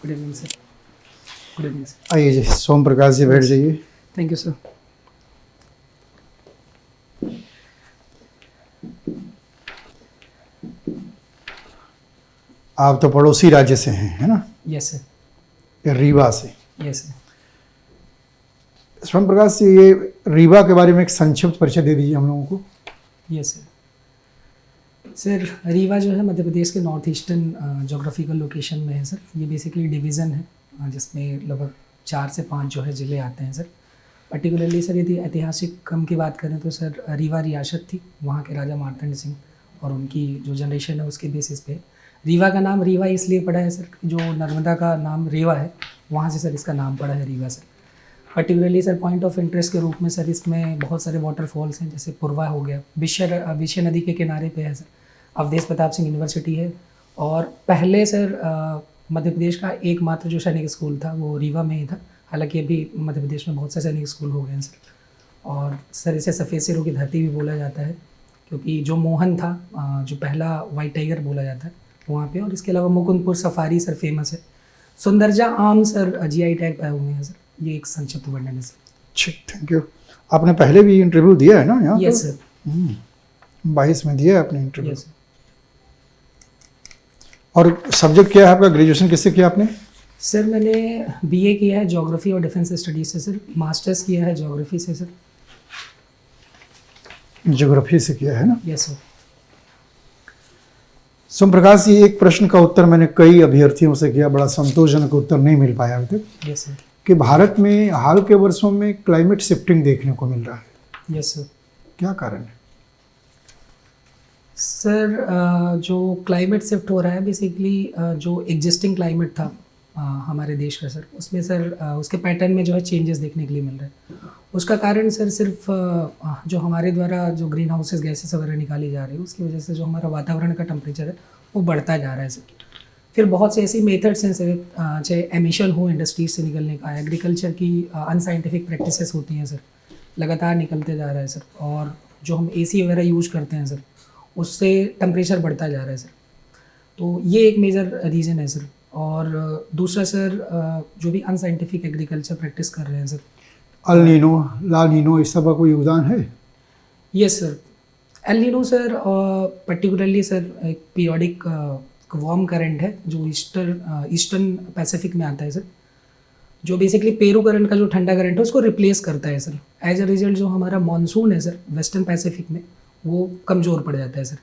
Good evening sir. Good evening sir. आइए जी, सोम प्रकाश जी बैठ जाइए। Thank you sir. आप तो पड़ोसी राज्य से हैं, है ना? Yes sir. या रीवा से? Yes sir. सोम प्रकाश जी, ये रीवा के बारे में एक संक्षिप्त परिचय दे दीजिए हम लोगों को। Yes sir. सर रीवा जो है मध्य प्रदेश के नॉर्थ ईस्टर्न जोग्राफिकल लोकेशन में है सर। ये बेसिकली डिवीज़न है जिसमें लगभग 4 से 5 जो है ज़िले आते हैं सर। पर्टिकुलरली सर यदि ऐतिहासिक क्रम की बात करें तो सर रीवा रियासत थी, वहाँ के राजा मार्तंड सिंह और उनकी जो जनरेशन है उसके बेसिस पे रीवा का नाम रीवा इसलिए पड़ा है सर कि जो नर्मदा का नाम रेवा है वहाँ से सर इसका नाम पड़ा है Rewa sir. Particularly sir point of interest के रूप में सर इसमें बहुत सारे वाटरफॉल्स हैं, जैसे पुरवा हो गया, विश्य नदी के किनारे पे है सर। अवधेश प्रताप सिंह यूनिवर्सिटी है और पहले सर मध्य प्रदेश का एकमात्र जो सैनिक स्कूल था वो रीवा में ही था। हालांकि अभी मध्य प्रदेश में बहुत से सैनिक स्कूल हो गए हैं सर। और सर इसे सफ़ेद सिरों की धरती भी बोला जाता है क्योंकि जो मोहन था जो पहला वाइट टाइगर बोला जाता है वहाँ पे। और इसके अलावा मुकुंदपुर सफारी सर फेमस है। सुंदरजा आम सर जीआई टैग पाए हुए हैं सर। ये एक संक्षिप्त वर्णन है सर। ठीक, थैंक यू। आपने पहले भी इंटरव्यू दिया है ना यहाँ? Yes sir. 22 में दिया है आपने इंटरव्यू। Yes sir. और सब्जेक्ट क्या है आपका? ग्रेजुएशन किससे किया आपने? सर मैंने बीए किया है ज्योग्राफी और डिफेंस स्टडीज से सर। मास्टर्स किया है ज्योग्राफी से सर। ज्योग्राफी से किया है ना? Yes sir. सोम प्रकाश जी, एक प्रश्न का उत्तर मैंने कई अभ्यर्थियों से किया, बड़ा संतोषजनक उत्तर नहीं मिल पाया अभी तक। Yes sir. कि भारत में हाल के वर्षों में क्लाइमेट शिफ्टिंग देखने को मिल रहा है। Yes sir. क्या कारण है? सर जो क्लाइमेट शिफ्ट हो रहा है बेसिकली जो एग्जिस्टिंग क्लाइमेट था हमारे देश का सर, उसमें सर उसके पैटर्न में जो है चेंजेस देखने के लिए मिल रहे हैं। उसका कारण सर सिर्फ जो हमारे द्वारा जो ग्रीन हाउसेस गैसेस वगैरह निकाली जा रही है उसकी वजह से जो हमारा वातावरण का टेम्परेचर है वो बढ़ता जा रहा है सर। फिर बहुत से ऐसी मेथड्स हैं सर, चाहे एमिशन हो इंडस्ट्रीज से निकलने का, एग्रीकल्चर की अनसाइंटिफिक प्रैक्टिसेस होती हैं सर, लगातार निकलते जा रहा है सर। और जो हम एसी वगैरह यूज़ करते हैं सर उससे टेम्परेचर बढ़ता जा रहा है सर। तो ये एक मेजर रीज़न है सर। और दूसरा सर जो भी अनसाइंटिफिक एग्रीकल्चर प्रैक्टिस कर रहे हैं सर, अल नीनो, ला नीनो, इस सब का कोई योगदान है? Yes sir. El Nino sir particularly sir एक पीरियोडिक वार्म करंट है जो ईस्टर्न पैसिफिक में आता है सर, जो बेसिकली पेरू करंट का जो ठंडा करंट है उसको रिप्लेस करता है सर। एज अ रिजल्ट जो हमारा मानसून है सर वेस्टर्न पैसिफिक में वो कमज़ोर पड़ जाता है सर।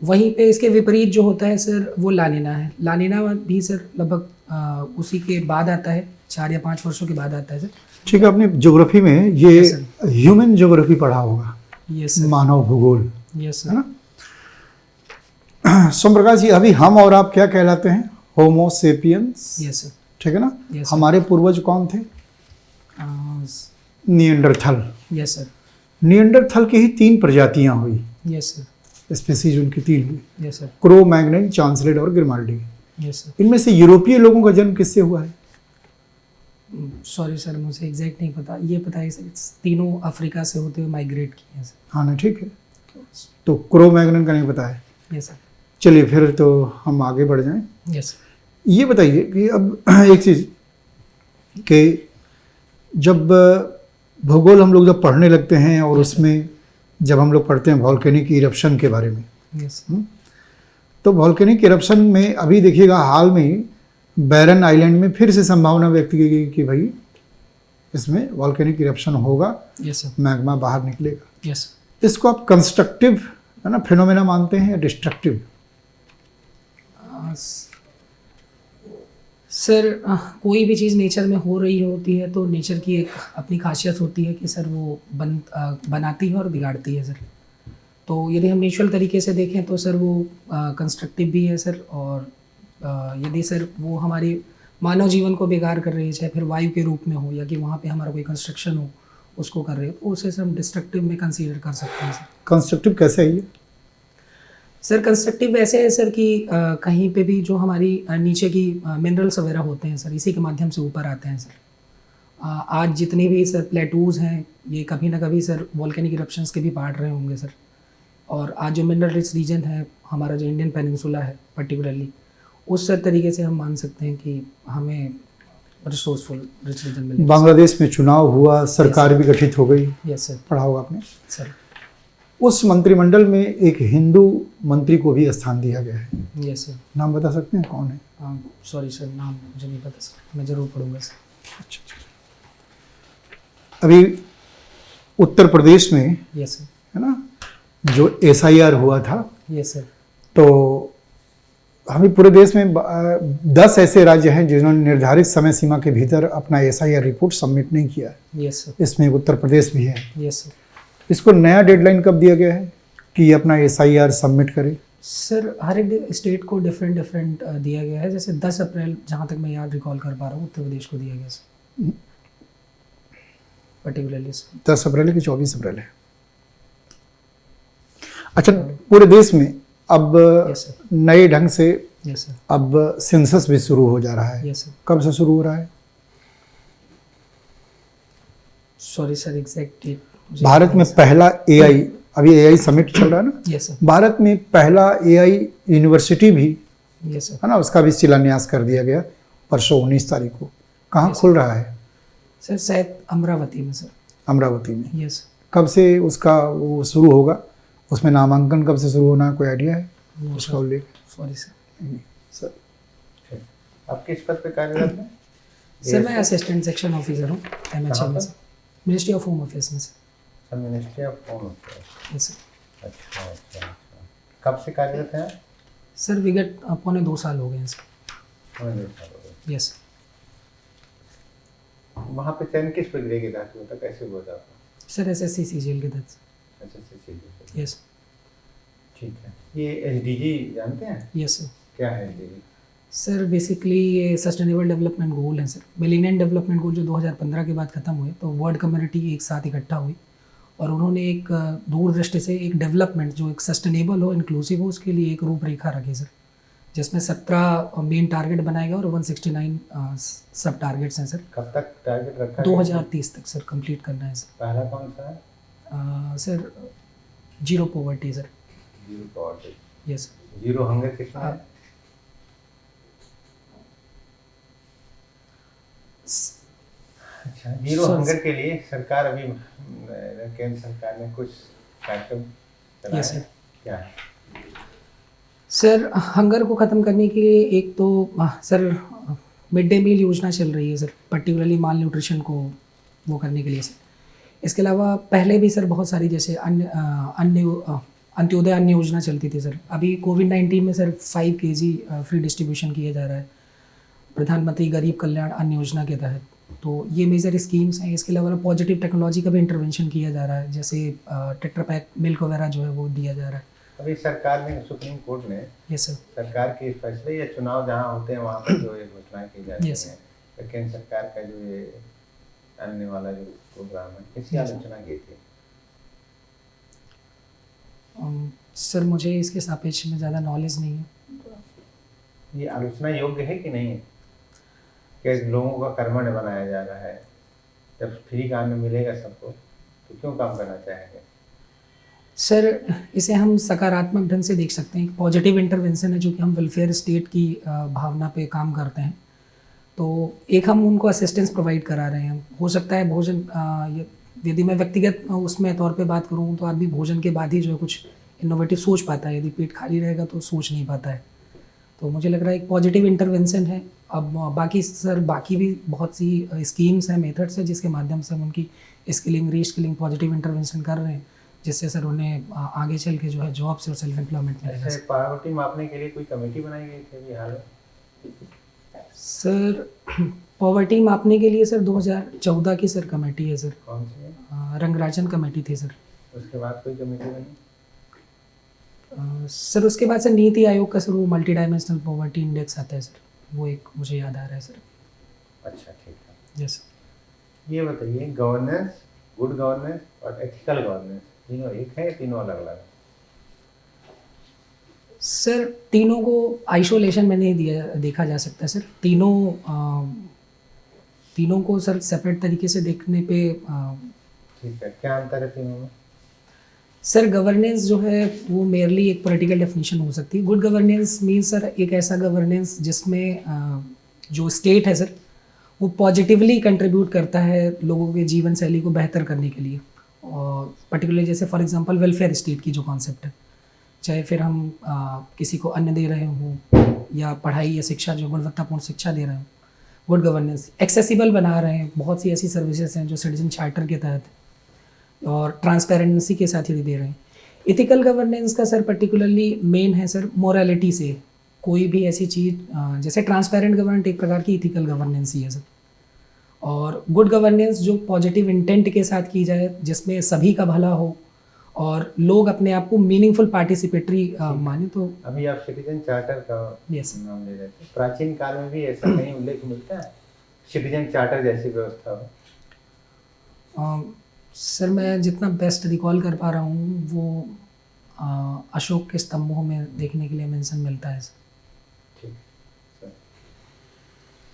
वहीं पे इसके विपरीत जो होता है सर वो लानिना है। लानिना भी सर लगभग उसी के बाद आता है, 4 या 5 वर्षों के बाद आता है सर। ठीक है, आपने ज्योग्राफी में ये Yes, sir. ह्यूमन ज्योग्राफी पढ़ा होगा। यस मानव भूगोल, यस है सर। ना? सोम प्रकाश जी, अभी हम और आप क्या कहलाते हैं? होमो सेपियंस, यस सर। ठीक है ना? Yes, sir. हमारे पूर्वज कौन थे? निएंडरथल। Yes sir. निएंडरथल की ही 3 प्रजातियां हुई, यस सर। स्पीसीज उनकी 3 हुई, यस सर। क्रो मैग्नन, चांसलेट और ग्रिमाल्डी। Yes sir. इनमें से यूरोपीय लोगों का जन्म किससे हुआ है? सॉरी सर मुझे एग्जैक्ट नहीं पता। ये पता है सर तीनों अफ्रीका से होते हुए माइग्रेट किए हैं सर। हाँ ना, ठीक है। तो क्रो मैग्नन का नहीं पता है। Yes sir. चलिए फिर तो हम आगे बढ़ जाएं। यस ये बताइए कि अब एक चीज़ कि जब भूगोल हम लोग जब पढ़ने लगते हैं और उसमें जब हम लोग पढ़ते हैं वॉल्केनिक इरप्शन के बारे में, यस तो वॉल्केनिक इरप्शन में अभी देखिएगा हाल में ही बैरन आइलैंड में फिर से संभावना व्यक्त की गई कि भाई इसमें वॉल्केनिक इरप्शन होगा, यस सर। मैग्मा बाहर निकलेगा। यस इसको आप कंस्ट्रक्टिव है ना फिनोमेना मानते हैं या डिस्ट्रक्टिव? सर कोई भी चीज़ नेचर में हो रही होती है तो नेचर की एक अपनी खासियत होती है कि सर वो बनाती है और बिगाड़ती है सर। तो यदि हम नेचुरल तरीके से देखें तो सर वो कंस्ट्रक्टिव भी है सर। और यदि सर वो हमारी मानव जीवन को बेकार कर रही है, चाहे फिर वायु के रूप में हो या कि वहाँ पे हमारा कोई कंस्ट्रक्शन हो उसको कर रहे हो, तो उसे सर हम डिस्ट्रक्टिव में कंसीडर कर सकते हैं सर। कंस्ट्रक्टिव कैसे है ये? सर कंस्ट्रक्टिव ऐसे है सर कि कहीं पे भी जो हमारी नीचे की मिनरल्स वगैरह होते हैं सर इसी के माध्यम से ऊपर आते हैं सर। आज जितने भी सर प्लेटूज़ हैं ये कभी ना कभी सर वॉल्केनिक इरप्शंस के भी पार्ट रहे होंगे सर। और आज जो मिनरल रिच रीजन है हमारा जो इंडियन पेनिनसुला है पर्टिकुलरली उस तरीके से हम मान सकते हैं कि हमें रिसोर्सफुल रिच रीजन मिलेगा। बांग्लादेश में चुनाव हुआ, सरकार भी गठित हो गई, यस सर। पढ़ा होगा आपने। सर उस मंत्रिमंडल में एक हिंदू मंत्री को भी स्थान दिया गया है, यस सर। नाम बता सकते हैं कौन है? सॉरी सर, नाम मुझे नहीं पता सर, मैं ज़रूर पढ़ूंगा सर। अच्छा। अभी उत्तर प्रदेश में यस सर। है ना, जो SIR हुआ था, यस सर। तो हमें पूरे देश में 10 ऐसे राज्य हैं जिन्होंने निर्धारित समय सीमा के भीतर अपना SIR रिपोर्ट सबमिट नहीं किया है। Yes sir. इसमें उत्तर प्रदेश भी है। Yes sir. इसको नया डेडलाइन कब दिया गया है कि ये अपना SIR सबमिट करे? सर हर एक स्टेट को डिफरेंट दिया गया है। जैसे 10 अप्रैल, जहाँ तक मैं याद रिकॉल कर पा रहा हूँ, उत्तर प्रदेश को दिया गया सर पर्टिकुलरली सर। 10 अप्रैल है कि 24 अप्रैल है? अच्छा, पूरे देश में अब यस सर। नए ढंग से यस सर। अब सेंसस भी शुरू हो जा रहा है। Yes sir. कब से शुरू हो रहा है? Sorry sir, exact date Bharat में पहला AI, अभी AI समिट चल रहा है ना, यस सर। भारत में पहला AI यूनिवर्सिटी भी यस सर। है ना, उसका भी शिलान्यास कर दिया गया परसों 19 तारीख को। कहाँ Yes, खुल रहा है? सर शायद अमरावती में सर। अमरावती में। यस। कब से उसका वो शुरू होगा? उसमें नामांकन कब से शुरू होना है, कोई आइडिया है उसका उल्लेख? Sorry sir. नहीं सर। आप किस पद पे कार्यरत हैं? सर मैं असिस्टेंट सेक्शन ऑफिसर हूँ MHM कहाँ में पर? Sir, ministry of home affairs में sir. Sir ministry of home affairs. Yes sir. अच्छा। कब से कार्यरत हैं? सर विगत 1.25 साल हो गए हैं सर। हमें 2 साल हो गए। यस। वहाँ पे चयन किस प्रक्रिया के तहत हुआ था, कैसे हुआ था आपका? सर SSC CGL के तहत। अच्छा। यस। ठीक है। ये SDG जानते हैं? Yes sir. क्या है SDG? सर बेसिकली ये सस्टेनेबल डेवलपमेंट गोल है सर। मिलेनियम डेवलपमेंट गोल जो 2015 के बाद ख़त्म हुए, तो वर्ल्ड कम्युनिटी एक साथ इकट्ठा हुई और उन्होंने एक दूरदृष्टि से एक डेवलपमेंट जो एक सस्टेनेबल हो, इंक्लूसिव हो, उसके लिए एक रूपरेखा रखी सर, जिसमें 17 मेन टारगेट बनाए गए और 169 सब टारगेट्स हैं सर। कब तक टारगेट रखा है? 2030 तक सर कंप्लीट करना है सर। पहला कौन सा है? Sir zero poverty sir. Zero poverty. Yes. Zero hunger कितना है? अच्छा, जीरो हंगर के लिए सरकार अभी केंद्र सरकार ने कुछ कार्यक्रम चलाया यस है। सर। क्या है? सर हंगर को ख़त्म करने के लिए एक तो सर मिड डे मील योजना चल रही है सर, पर्टिकुलरली माल न्यूट्रिशन को वो करने के लिए सर। इसके अलावा पहले भी सर बहुत सारी जैसे अंत्योदय अन्न योजना चलती थी सर। अभी कोविड-19 में सर 5 kg फ्री डिस्ट्रीब्यूशन किया जा रहा है प्रधानमंत्री गरीब कल्याण अन्न योजना के तहत। तो ये मेजर स्कीम्स हैं। इसके अलावा पॉजिटिव टेक्नोलॉजी का भी इंटरवेंशन किया जा रहा है, जैसे टेट्रा पैक मिल्क वगैरह जो है वो दिया जा रहा है। अभी सरकार ने, सुप्रीम कोर्ट ने यस सर। सरकार के फैसले या चुनाव जहाँ होते हैं वहाँ पर जो ये घोषणाएं की जाती Yes. हैं, तो केंद्र सरकार का जो ये आने वाला जो प्रोग्राम है, किसी Yes. आलोचना की थी? सर मुझे इसके सापेक्ष में ज़्यादा नॉलेज नहीं है। ये आलोचना योग्य है कि नहीं? क्या लोगों का कर्मण्य बनाया जा रहा है? जब फ्री काम में मिलेगा सबको तो क्यों काम करना चाहेंगे? सर इसे हम सकारात्मक ढंग से देख सकते हैं, पॉजिटिव इंटरवेंशन है, जो कि हम वेलफेयर स्टेट की भावना पे काम करते हैं। तो एक हम उनको असिस्टेंस प्रोवाइड करा रहे हैं। हो सकता है भोजन, यदि मैं व्यक्तिगत उसमें तौर पे बात करूँ तो आदमी भोजन के बाद ही जो है कुछ इनोवेटिव सोच पाता है, यदि पेट खाली रहेगा तो सोच नहीं पाता है। तो मुझे लग रहा है एक पॉजिटिव इंटरवेंशन है। अब बाकी सर बाकी भी बहुत सी स्कीम्स हैं, मेथड्स हैं, जिसके माध्यम से हम उनकी स्किलिंग, रीस्किलिंग, पॉजिटिव इंटरवेंशन कर रहे हैं, जिससे सर उन्हें आगे चल के जो है जॉब्स और सेल्फ एम्प्लॉयमेंट मिलेगा। ऐसे पावर्टी मापने के लिए कोई कमेटी बनाई गई थी अभी हाल में? सर पॉवर्टी मापने के लिए सर 2014 की सर कमेटी है सर, कौन सी है? रंगराजन कमेटी थी सर। उसके बाद कोई कमेटी बनी? सर उसके बाद सर नीति आयोग का सर वो मल्टी डायमेंशनल पॉवर्टी इंडेक्स आता है सर, वो एक मुझे याद आ रहा है सर। अच्छा, ठीक है। यस। ये बताइए, गवर्नेंस, गुड गवर्नेंस और एथिकल गवर्नेंस तीनों एक है या तीनों अलग अलग है? सर तीनों को आइसोलेशन में नहीं देखा जा सकता सर। तीनों को सर सेपरेट तरीके से देखने पे ठीक है, क्या अंतर है तीनों में? सर गवर्नेंस जो है वो मेयरली एक पॉलिटिकल डेफिनेशन हो सकती है। गुड गवर्नेंस मीन्स सर एक ऐसा गवर्नेंस जिसमें जो स्टेट है सर वो पॉजिटिवली कंट्रीब्यूट करता है लोगों के जीवन शैली को बेहतर करने के लिए, और पर्टिकुलरली जैसे फॉर एग्जांपल वेलफेयर स्टेट की जो कॉन्सेप्ट है, चाहे फिर हम किसी को अन्न दे रहे हों या पढ़ाई या शिक्षा जो गुणवत्तापूर्ण शिक्षा दे रहे हों, गुड गवर्नेंस एक्सेसिबल बना रहे हैं। बहुत सी ऐसी सर्विसेज हैं जो सिटीजन चार्टर के तहत और ट्रांसपेरेंसी के साथ ही दे रहे हैं। इथिकल गवर्नेंस का सर पर्टिकुलरली मेन है सर मोरालिटी से कोई भी ऐसी चीज़ जैसे ट्रांसपेरेंट गवर्नेंस एक प्रकार की इथिकल गवर्नेंस ही है सर, और गुड गवर्नेंस जो पॉजिटिव इंटेंट के साथ की जाए जिसमें सभी का भला हो और लोग अपने आप को मीनिंगफुल पार्टिसिपेटरी माने। तो अभी आप सिटीजन चार्टर का Yes. नाम ले रहे थे, प्राचीन काल में भी ऐसा कहीं उल्लेख मिलता है सिटीजन चार्टर जैसी व्यवस्था हो? सर मैं जितना बेस्ट रिकॉल कर पा रहा हूँ वो अशोक के स्तंभों में देखने के लिए मेंशन मिलता है सर। ठीक सर।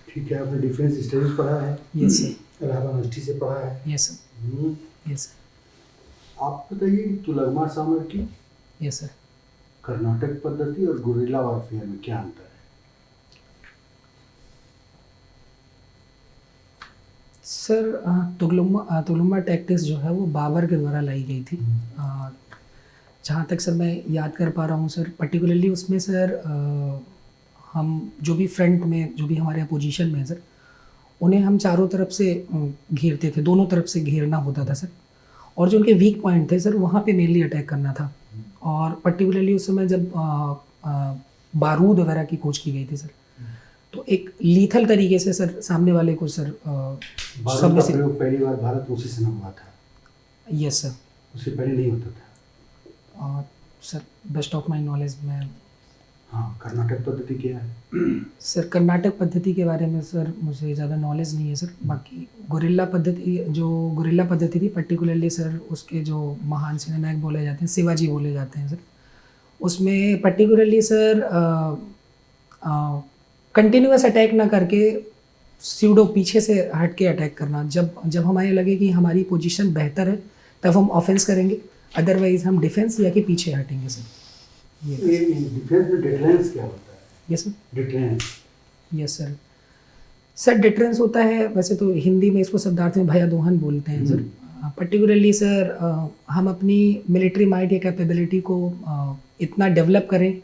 ठीक है, आपने डिफेंस स्टडीज पढ़ा है, यस सर। इलाहाबाद यूनिवर्सिटी से पढ़ा है। Yes sir. Hmm, yes sir. आप बताइए कि तुलगमा सामर की यस सर। कर्नाटक पद्धति और गुरिल्ला वॉरफेयर में क्या अंतर है? सर तुगलुमा टैक्टिक्स जो है वो बाबर के द्वारा लाई गई थी। जहाँ तक सर मैं याद कर पा रहा हूँ सर पर्टिकुलरली उसमें सर हम जो भी फ्रंट में जो भी हमारे अपोजिशन में है सर उन्हें हम चारों तरफ से घेरते थे, दोनों तरफ से घेरना होता था सर, और जो उनके वीक पॉइंट थे सर वहाँ पे मेनली अटैक करना था। और पर्टिकुलरली उस समय जब बारूद वगैरह की खोज की गई थी सर तो एक लीथल तरीके से सर सामने वाले को सर बारूद का प्रयोग पहली बार भारत में उसी समय हुआ था। Yes sir. उससे पहले नहीं होता था। Sir best of my knowledge में हाँ, कर्नाटक पद्धति क्या है? सर कर्नाटक पद्धति के बारे में सर मुझे ज़्यादा नॉलेज नहीं है सर। बाकी गुरिल्ला पद्धति थी पर्टिकुलरली सर उसके जो महान सेनानायक बोले जाते हैं शिवाजी बोले जाते हैं सर, उसमें पर्टिकुलरली सर कंटिन्यूअस अटैक ना करके स्यूडो पीछे से हट के अटैक करना। जब हमें लगे कि हमारी पोजीशन बेहतर है तब हम ऑफेंस करेंगे, अदरवाइज हम डिफेंस या कि पीछे हटेंगे सर। ये डिफेंस में डिटरेंस क्या होता है? Yes sir. Deterrence. Yes sir. Sir deterrence होता है, वैसे तो हिंदी में इसको शब्दार्थ में भया दोहन बोलते हैं सर। पर्टिकुलरली सर हम अपनी मिलिट्री माइट या कैपेबिलिटी को इतना डेवलप करें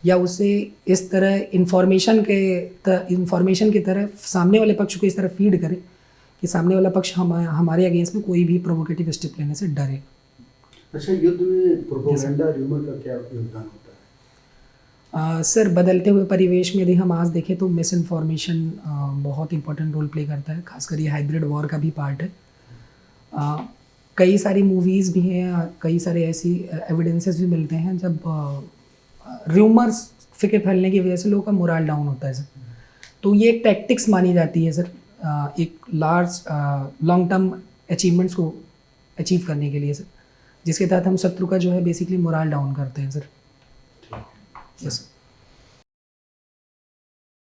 या उसे इस तरह इन्फॉर्मेशन की तरह सामने वाले पक्ष को इस तरह फीड करें कि सामने वाला पक्ष हमारे अगेंस्ट में कोई भी प्रोवोकेटिव स्टेप लेने से डरे। अच्छा, युद्ध में प्रोपेगेंडा र्यूमर का क्या योगदान होता है? सर बदलते हुए परिवेश में यदि हम आज देखें तो मिस इन्फॉर्मेशन बहुत इंपॉर्टेंट रोल प्ले करता है, खासकर ये हाइब्रिड वॉर का भी पार्ट है। कई सारी मूवीज़ भी हैं, कई सारे ऐसी एविडेंसेस भी मिलते हैं जब र्यूमर्स फिके फैलने की वजह से लोगों का मोरल डाउन होता है सर। तो ये एक टैक्टिक्स मानी जाती है सर एक लार्ज लॉन्ग टर्म अचीवमेंट्स को अचीव करने के लिए सर, जिसके तहत हम शत्रु का जो है बेसिकली मोरल डाउन करते हैं सर। Yes sir.